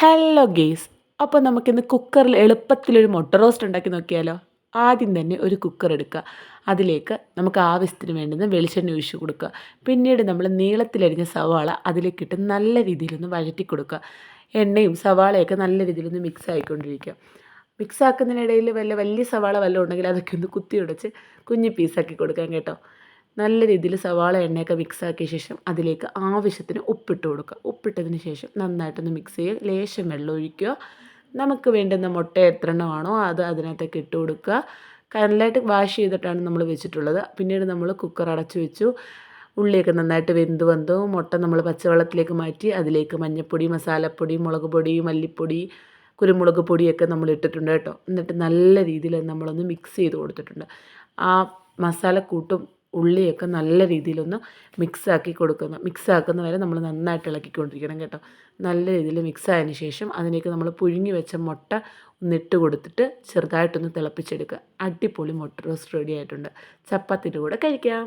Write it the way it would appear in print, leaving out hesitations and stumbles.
Hello guys, അപ്പോൾ നമുക്കിന്ന് കുക്കറിൽ എളുപ്പത്തിലൊരു മുട്ട റോസ്റ്റ് ഉണ്ടാക്കി നോക്കിയാലോ. ആദ്യം തന്നെ ഒരു കുക്കർ എടുക്കുക. അതിലേക്ക് നമുക്ക് ആവശ്യത്തിന് വേണ്ടുന്ന വെളിച്ചെണ്ണ ഒഴിച്ച് കൊടുക്കുക. പിന്നീട് നമ്മൾ നീളത്തിലരിഞ്ഞ സവാള അതിലേക്കിട്ട് നല്ല രീതിയിലൊന്ന് വഴറ്റി കൊടുക്കുക. എണ്ണയും സവാളയൊക്കെ നല്ല രീതിയിലൊന്ന് മിക്സ് ആയിക്കൊണ്ടിരിക്കുക. മിക്സ് ആക്കുന്നതിനിടയിൽ വലിയ സവാള വല്ലതും ഉണ്ടെങ്കിൽ അതൊക്കെ ഒന്ന് കുത്തി ഉടച്ച് കുഞ്ഞ് പീസാക്കി കൊടുക്കാം കേട്ടോ. നല്ല രീതിയിൽ സവാള എണ്ണയൊക്കെ മിക്സാക്കിയ ശേഷം അതിലേക്ക് ആവശ്യത്തിന് ഉപ്പിട്ട് കൊടുക്കുക. ഉപ്പിട്ടതിന് ശേഷം നന്നായിട്ടൊന്ന് മിക്സ് ചെയ്യുക. ലേശം വെള്ളം ഒഴിക്കുക. നമുക്ക് വേണ്ടുന്ന മുട്ട എത്ര എണ്ണമാണോ അത് അതിനകത്തേക്ക് ഇട്ട് കൊടുക്കുക. നല്ലതായിട്ട് വാഷ് ചെയ്തിട്ടാണ് നമ്മൾ വെച്ചിട്ടുള്ളത്. പിന്നീട് നമ്മൾ കുക്കർ അടച്ചു വെച്ചു. ഉള്ളിയൊക്കെ നന്നായിട്ട് വന്നു മുട്ട നമ്മൾ പച്ചവെള്ളത്തിലേക്ക് മാറ്റി അതിലേക്ക് മഞ്ഞൾപ്പൊടി, മസാലപ്പൊടി, മുളക് പൊടി, മല്ലിപ്പൊടി, കുരുമുളക് പൊടിയൊക്കെ നമ്മൾ ഇട്ടിട്ടുണ്ട് കേട്ടോ. എന്നിട്ട് നല്ല രീതിയിൽ നമ്മളൊന്ന് മിക്സ് ചെയ്ത് കൊടുത്തിട്ടുണ്ട്. ആ മസാലക്കൂട്ടും ഉള്ളിയൊക്കെ നല്ല രീതിയിലൊന്ന് മിക്സാക്കുന്ന വരെ നമ്മൾ നന്നായിട്ട് ഇളക്കിക്കൊണ്ടിരിക്കണം കേട്ടോ. നല്ല രീതിയിൽ മിക്സായതിന് ശേഷം അതിലേക്ക് നമ്മൾ പുഴുങ്ങി വെച്ച മുട്ട ഒന്നിട്ട് കൊടുത്തിട്ട് ചെറുതായിട്ടൊന്ന് തിളപ്പിച്ചെടുക്കുക. അടിപൊളി മുട്ട റോസ്റ്റ് റെഡി ആയിട്ടുണ്ട്. ചപ്പാത്തിൻ്റെ കൂടെ കഴിക്കാം.